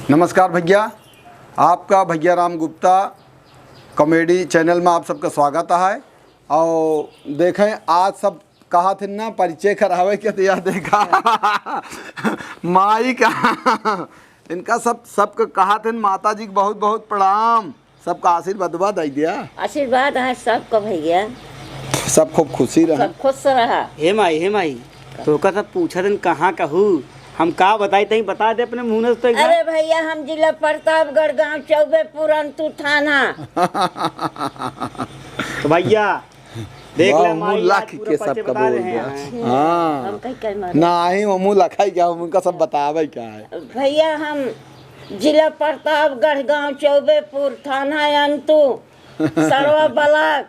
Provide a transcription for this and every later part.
नमस्कार भैया, आपका भैया राम गुप्ता कॉमेडी चैनल में आप सबका स्वागत है। और देखें आज सब कहा थे ना परिचय करावे के तो यार देखा माई का इनका सबको कहा थे माता जी को बहुत बहुत प्रणाम, सबका आशीर्वाद दे दिया। आशीर्वाद है सबको भैया, सब खूब खुशी रहा, सब खुश रहा। हे माई तो का सब पूछा दिन कहाँ कहूँ हम का बताई तही बता दे अपने मुँह से। तो अरे भैया हम जिला प्रतापगढ़ गांव चौबेपुर अंतु थाना। तो भैया देख ले माई लाख के सबका बोल दिया। हाँ हम कहीं कर मारे ना ही वो लखाई क्या उनका सब बतावे क्या है। भैया हम जिला प्रतापगढ़ गांव चौबेपुर थाना अंतु सरवा ब्लॉक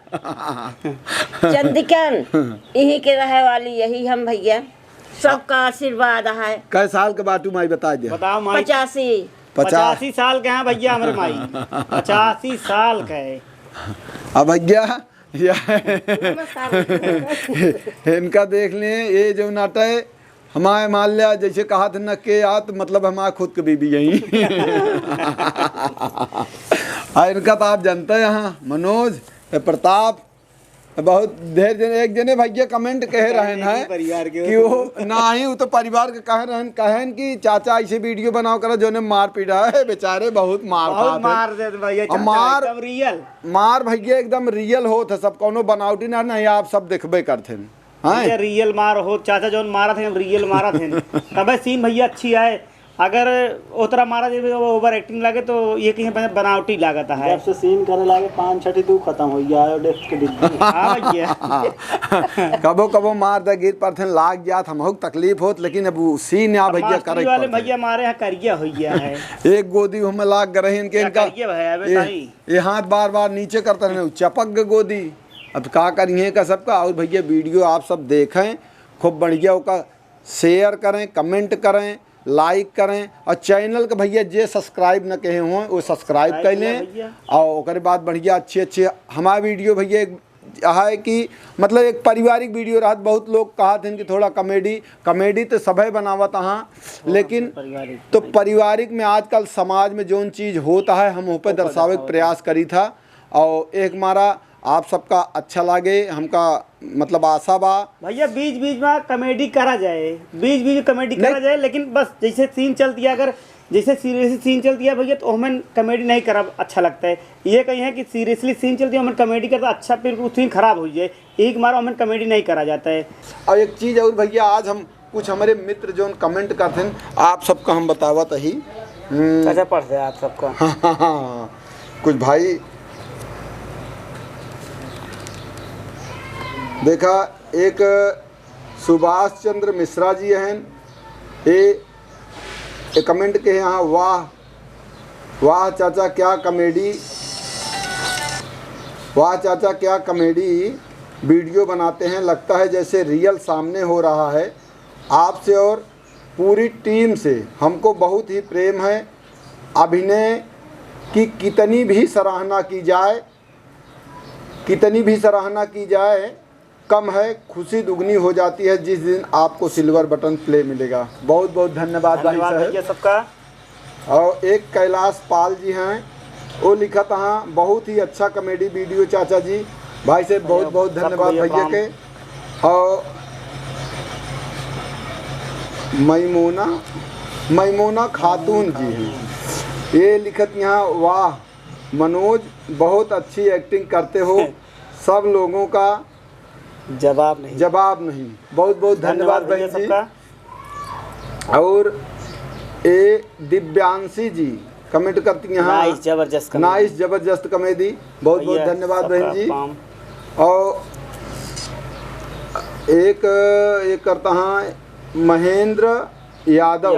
चंदिकन यही के रहे वाली यही हम भैया, सबका आशीर्वाद है। कै साल के बाटू माई बता दे। बताओ माई 85 साल के हैं भैया हमारे माई 85 साल के है। अब भैया इनका देख लें ये जो नाटा है हमारे मान लिया जैसे कहा था न के आत मतलब हमारा खुद के बीबी यही इनका तो आप जानते हैं यहाँ मनोज प्रताप बहुत ढेर जने एक जने भैया कमेंट कह रहे हैं परिवार के कि वो ना ही वो तो परिवार के कह रहे हैं कि चाचा ऐसे वीडियो बनाओ करो जो ने मार पीटा है बेचारे बहुत मार दे भैया मार एकदम रियल मार भैया एकदम रियल हो थे सब कोनो बनावटी ना नहीं आप सब देखबे करते हैं रियल मार हो चाचा जो मारा थे रियल मारा थे तब सीन भैया अच्छी है। अगर उतरा मारा जाए ओवर एक्टिंग लगे तो ये कहीं बनावटी लागत है। जब से सीन करे लागे 5-6 तू खत्म हो गया डेस्क के डिब्बी। हाँ भैया कबो कबो मार दे गिर पर थे लाग जात हम तकलीफ होत, लेकिन अब सीन या भैया करे वाले भैया मारे हैं करिया हो गया है। एक गोदी हमें लाग गए इनके इनका ये हाथ बार बार नीचे करते रहे चपक गए गोदी। अब का करिए का सबका। और भैया वीडियो आप सब देखें खूब बढ़िया का शेयर करें, कमेंट करें, लाइक करें और चैनल के भैया जे सब्सक्राइब न कहे हुए वो सब्सक्राइब कर लें। और उसके बाद बढ़िया अच्छे हमारा वीडियो भैया है कि मतलब एक पारिवारिक वीडियो रहा। बहुत लोग कहा थे कि थोड़ा कॉमेडी तो सभी बनावत हाँ, लेकिन तो पारिवारिक में आजकल समाज में जो चीज़ होता है हम वो पे दर्शावे का प्रयास करी था। और एक हमारा आप सबका अच्छा लगे हमका मतलब आशा बा भैया बीच बीच में कॉमेडी करा जाए, बीच बीच में कॉमेडी करा जाए, लेकिन बस जैसे सीन चलती है अगर जैसे सीरियसली सीन चलती है भैया तो हमें कॉमेडी नहीं करा अच्छा लगता है। ये कहीं है कि सीरियसली सीन चलती है हमें कॉमेडी करता अच्छा फिर वो सीन खराब हो जाए एक मारो हमें कॉमेडी नहीं करा जाता है। और एक चीज़ और भैया आज हम कुछ हमारे मित्र जो कमेंट करते हैं आप सबका हम बतावत ही अच्छा पढ़ते हैं आप सबका। हाँ कुछ भाई देखा एक सुभाष चंद्र मिश्रा जी हैं ये कमेंट के यहाँ वाह चाचा क्या कॉमेडी, वाह चाचा क्या कॉमेडी वीडियो बनाते हैं, लगता है जैसे रियल सामने हो रहा है। आपसे और पूरी टीम से हमको बहुत ही प्रेम है। अभिनय की कितनी भी सराहना की जाए कम है, खुशी दुगनी हो जाती है जिस दिन आपको सिल्वर बटन प्ले मिलेगा। बहुत बहुत धन्यवाद भाई साहब सबका। और एक कैलाश पाल जी हैं वो लिखा था बहुत ही अच्छा कॉमेडी वीडियो चाचा जी, भाई से बहुत बहुत धन्यवाद भैया के। और मैमूना खातून जी हैं ये लिखत यहाँ वाह मनोज बहुत अच्छी एक्टिंग करते हो, सब लोगों का जवाब नहीं। बहुत बहुत धन्यवाद भैया जी। और ए दिव्यांशी जी कमेंट करती हैं नाइस जबरदस्त कॉमेडी, बहुत बहुत धन्यवाद बहन जी। और एक करता हाँ महेंद्र यादव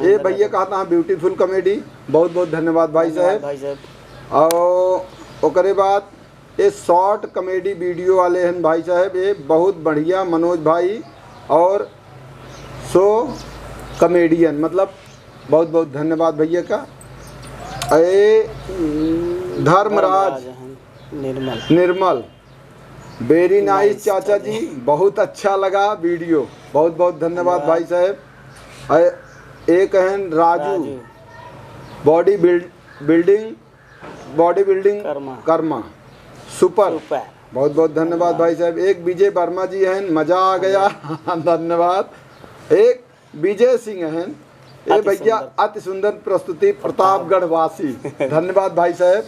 ये भैया कहता हाँ ब्यूटीफुल कॉमेडी, बहुत बहुत धन्यवाद भाई साहब। और उसके बाद ये शॉर्ट कॉमेडी वीडियो वाले हैं भाई साहब ये बहुत बढ़िया मनोज भाई और सो कॉमेडियन मतलब बहुत बहुत धन्यवाद भैया का। धर्मराज निर्मल वेरी नाइस चाचा जी, बहुत अच्छा लगा वीडियो, बहुत बहुत धन्यवाद भाई साहब। एक हैं Raju body building Karma super. बहुत बहुत धन्यवाद भाई साहब। एक विजय वर्मा जी हैं, मजा आ गया धन्यवाद। एक विजय सिंह हैं, ये भैया अति सुंदर प्रस्तुति प्रतापगढ़ वासी, धन्यवाद भाई साहब।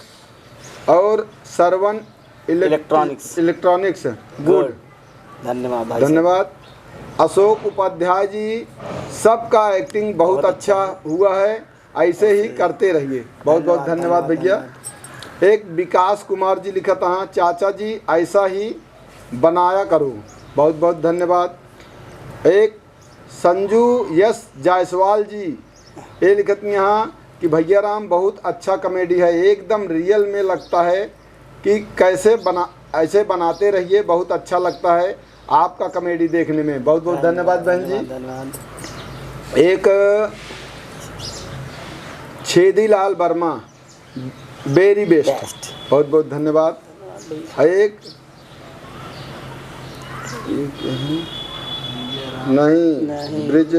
और सरवन इलेक्ट्रॉनिक्स गुड, धन्यवाद भाई धन्यवाद। अशोक उपाध्याय जी, सबका एक्टिंग बहुत अच्छा हुआ है, ऐसे ही करते रहिए, बहुत बहुत धन्यवाद भैया। एक विकास कुमार जी लिखा था, चाचा जी ऐसा ही बनाया करो, बहुत बहुत धन्यवाद। एक संजू यस जायसवाल जी, ये लिखत यहाँ कि भैया राम बहुत अच्छा कॉमेडी है, एकदम रियल में लगता है कि कैसे ऐसे बनाते रहिए, बहुत अच्छा लगता है आपका कॉमेडी देखने में, बहुत बहुत धन्यवाद बहन जी। एक छेदीलाल वर्मा, वेरी बेस्ट, बहुत बहुत धन्यवाद। एक नहीं ब्रिज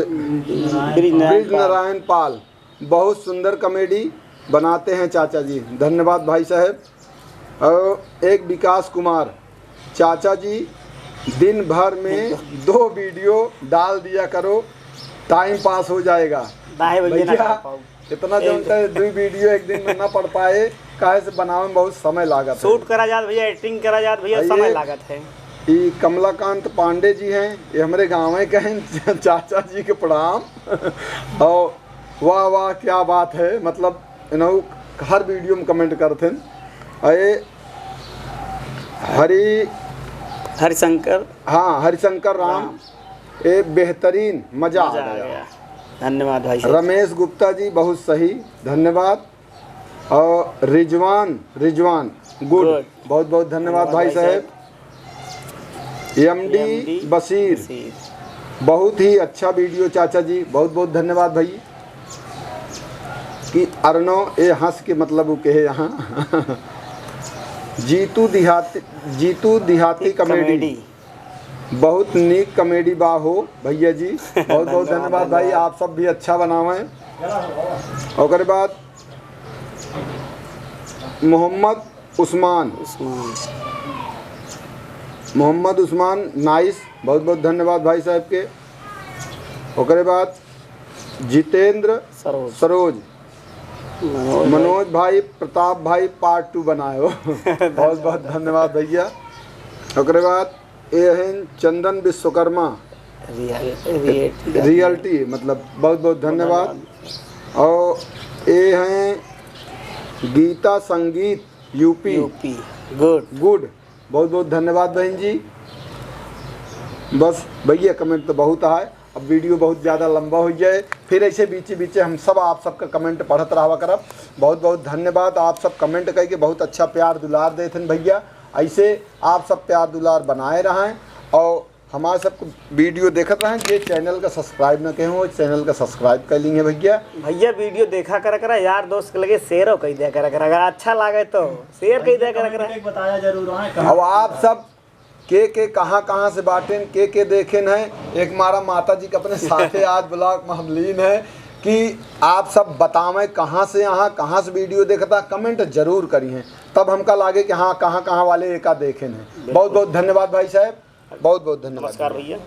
नारायण पाल, बहुत सुंदर कॉमेडी बनाते हैं चाचा जी, धन्यवाद भाई साहब। और एक विकास कुमार, चाचा जी दिन भर में 2 वीडियो डाल दिया करो, टाइम पास हो जाएगा। भैया इतना जानता है 2 वीडियो एक दिन में ना पढ़ पाए, काहे से बनावे में बहुत समय लागत, शूट करा जात भैया, एडिटिंग करा जात भैया, समय लागत है। ये कमलाकांत पांडे जी हैं, ये हमारे गाँव के हैं, चाचा जी के प्रणाम। और वाह वाह क्या बात है, मतलब इन्हों हर वीडियो में कमेंट करते हैं। अरे हरिशंकर, हाँ हरिशंकर राम, ये बेहतरीन, मजा आ गया, धन्यवाद भाई। रमेश गुप्ता जी बहुत सही, धन्यवाद। और रिजवान गुड, बहुत बहुत धन्यवाद भाई साहब। एमडी बशीर, बहुत ही अच्छा वीडियो चाचा जी, बहुत बहुत धन्यवाद भाई। कि अरनो ए हंस के मतलब वो कहे यहाँ जीतू दिहाती कॉमेडी, बहुत नीक कॉमेडी बा हो भैया जी, बहुत बहुत धन्यवाद भाई, आप सब भी अच्छा बनावे। और बाद मोहम्मद उस्मान नाइस, बहुत बहुत धन्यवाद भाई साहब के। और बाद जितेंद्र सरोज, मनोज भाई प्रताप भाई पार्ट 2 बनाए हो बहुत बहुत धन्यवाद भैया। और बाद एहन चंदन विश्वकर्मा रियलिटी, मतलब बहुत बहुत धन्यवाद। और ये हैं गीता संगीत यूपी गुड, बहुत बहुत धन्यवाद बहन जी। बस भैया कमेंट तो बहुत आए, अब वीडियो बहुत ज़्यादा लंबा हो जाए, फिर ऐसे बीचे हम सब आप सबका कमेंट पढ़त रहा करब। बहुत बहुत धन्यवाद, आप सब कमेंट करके बहुत अच्छा प्यार दुलार देते हैं भैया, ऐसे आप सब प्यार दुलार बनाए रहें और हमारे सब वीडियो देखते रहें। जे चैनल का सब्सक्राइब न कहे हो, चैनल का सब्सक्राइब कर लेंगे भैया। वीडियो देखा करा यार दोस्त के लगे शेयर कर दिया करा, अगर अच्छा लगे तो शेयर कर दिया करा, बताया जरूर। अब आप सब के कहाँ से बाटें, के देखें हैं। एक हमारा माता जी के अपने साथे आज ब्लॉग में हम लीन है कि आप सब बतावें कहाँ से वीडियो देखता, कमेंट जरूर करिए, तब हमका लागे कि हाँ कहाँ वाले एका देखें हैं। बहुत बहुत धन्यवाद भाई साहब, बहुत बहुत धन्यवाद। नमस्कार भैया।